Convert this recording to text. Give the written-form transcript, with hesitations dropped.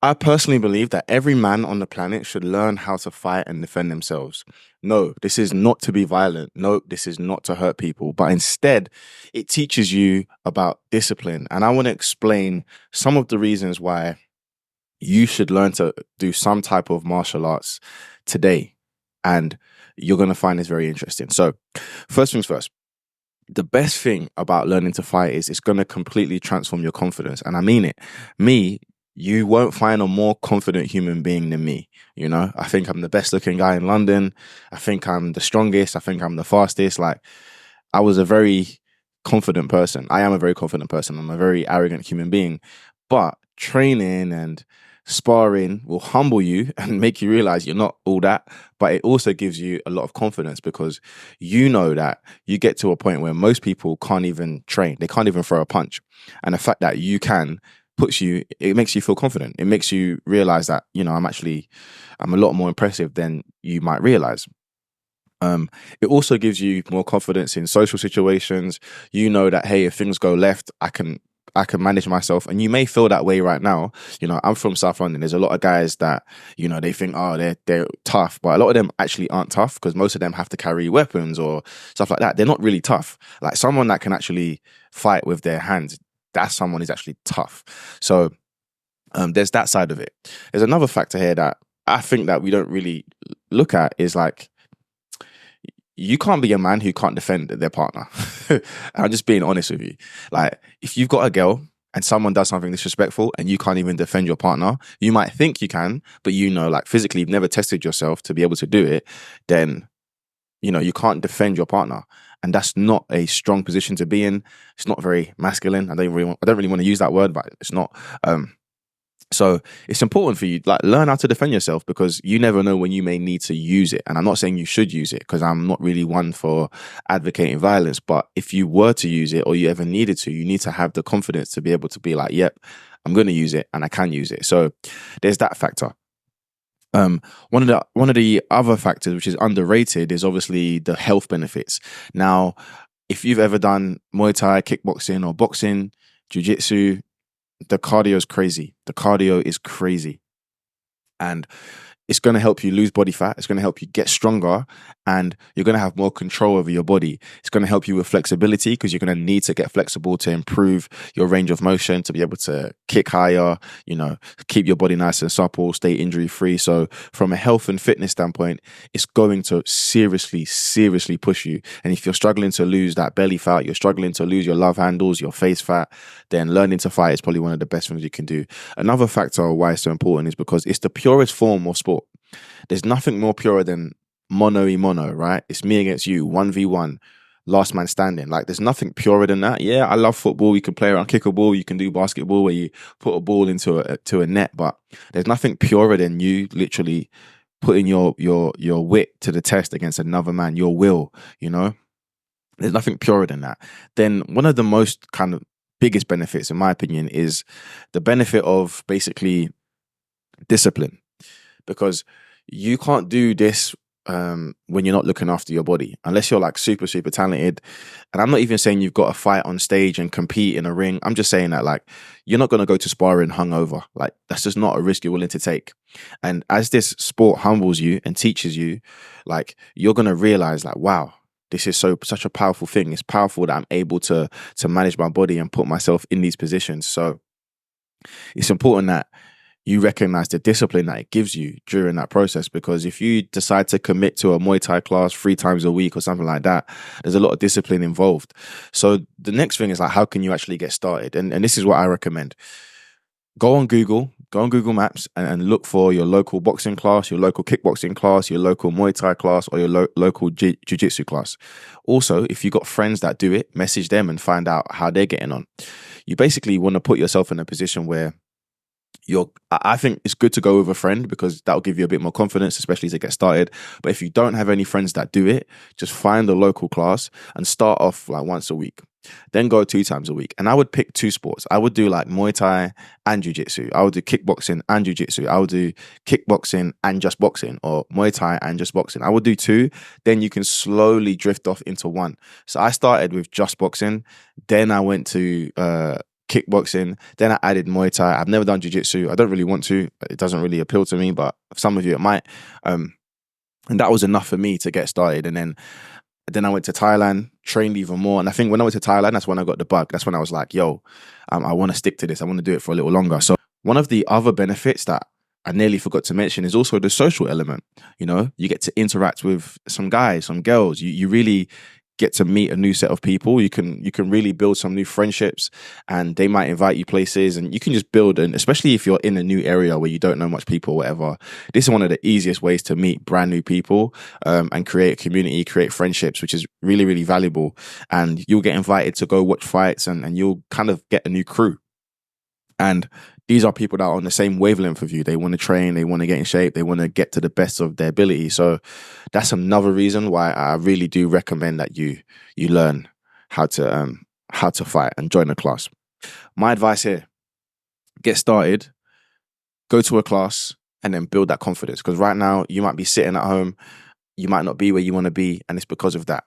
I personally believe that every man on the planet should learn how to fight and defend themselves. No, this is not to be violent. No, this is not to hurt people, but instead, it teaches you about discipline. And I want to explain some of the reasons why you should learn to do some type of martial arts today. And you're going to find this very interesting. So, first things first, the best thing about learning to fight is it's going to completely transform your confidence. And I mean it. Me, you won't find a more confident human being than me. You know, I think I'm the best looking guy in London. I think I'm the strongest. I think I'm the fastest. Like, I was a very confident person. I am a very confident person. I'm a very arrogant human being. But training and sparring will humble you and make you realize you're not all that. But it also gives you a lot of confidence because you know that you get to a point where most people can't even train. They can't even throw a punch. And the fact that you can it makes you feel confident. It makes you realize that, you know, I'm a lot more impressive than you might realize. It also gives you more confidence in social situations. You know that, hey, if things go left, I can manage myself. And you may feel that way right now. You know, I'm from South London. There's a lot of guys that, you know, they think, oh, they're tough. But a lot of them actually aren't tough because most of them have to carry weapons or stuff like that. They're not really tough. Like someone that can actually fight with their hands, that's someone who's actually tough. So there's that side of it. There's another factor here that I think that we don't really look at is like, you can't be a man who can't defend their partner. I'm just being honest with you. Like, if you've got a girl and someone does something disrespectful and you can't even defend your partner, you might think you can, but you know, like physically, you've never tested yourself to be able to do it, then, you know, you can't defend your partner. And that's not a strong position to be in. It's not very masculine. I don't really want to use that word, but it's not. So it's important for you, like, learn how to defend yourself because you never know when you may need to use it. And I'm not saying you should use it because I'm not really one for advocating violence. But if you were to use it or you ever needed to, you need to have the confidence to be able to be like, yep, I'm going to use it and I can use it. So there's that factor. One of the other factors which is underrated is obviously the health benefits. Now, if you've ever done Muay Thai, kickboxing, or boxing, jiu-jitsu, the cardio is crazy. The cardio is crazy. And it's going to help you lose body fat. It's going to help you get stronger and you're going to have more control over your body. It's going to help you with flexibility because you're going to need to get flexible to improve your range of motion, to be able to kick higher, you know, keep your body nice and supple, stay injury free. So from a health and fitness standpoint, it's going to seriously, seriously push you. And if you're struggling to lose that belly fat, you're struggling to lose your love handles, your face fat, then learning to fight is probably one of the best things you can do. Another factor why it's so important is because it's the purest form of sport. There's nothing more pure than mono y mono, right? It's me against you, 1v1, last man standing. Like, there's nothing purer than that. Yeah, I love football. You can play around, kick a ball. You can do basketball where you put a ball into a net. But there's nothing purer than you literally putting your wit to the test against another man, your will, you know? There's nothing purer than that. Then one of the most kind of biggest benefits, in my opinion, is the benefit of basically discipline. Because you can't do this when you're not looking after your body, unless you're like super, super talented. And I'm not even saying you've got to fight on stage and compete in a ring. I'm just saying that, like, you're not going to go to sparring hungover. Like, that's just not a risk you're willing to take. And as this sport humbles you and teaches you, like, you're going to realize, like, wow, this is such a powerful thing. It's powerful that I'm able to manage my body and put myself in these positions. So it's important that you recognize the discipline that it gives you during that process. Because if you decide to commit to a Muay Thai class 3 times a week or something like that, there's a lot of discipline involved. So the next thing is, like, how can you actually get started? And this is what I recommend. Go on Google Maps and look for your local boxing class, your local kickboxing class, your local Muay Thai class, or your local jiu-jitsu class. Also, if you've got friends that do it, message them and find out how they're getting on. You basically want to put yourself in a position where I think it's good to go with a friend because that'll give you a bit more confidence, especially to get started. But if you don't have any friends that do it, just find a local class and start off like once a week. Then go 2 times a week. And I would pick 2 sports. I would do like Muay Thai and Jiu-Jitsu. I would do kickboxing and Jiu-Jitsu. I would do kickboxing and just boxing, or Muay Thai and just boxing. I would do 2. Then you can slowly drift off into 1. So I started with just boxing. Then I went to kickboxing. Then I added Muay Thai. I've never done jiu-jitsu. I don't really want to. It doesn't really appeal to me, but some of you it might. And that was enough for me to get started. And then I went to Thailand, trained even more. And I think when I went to Thailand, that's when I got the bug. That's when I was like, yo, I want to stick to this. I want to do it for a little longer. So one of the other benefits that I nearly forgot to mention is also the social element. You know, you get to interact with some guys, some girls. You really get to meet a new set of people. You can really build some new friendships, and they might invite you places, and you can just build. And especially if you're in a new area where you don't know much people or whatever, this is one of the easiest ways to meet brand new people, and create a community, create friendships, which is really, really valuable. And you'll get invited to go watch fights, and you'll kind of get a new crew. And these are people that are on the same wavelength of you. They want to train, they want to get in shape, they want to get to the best of their ability. So that's another reason why I really do recommend that you learn how to fight and join a class. My advice here: get started, go to a class, and then build that confidence. Because right now you might be sitting at home, you might not be where you want to be, and it's because of that.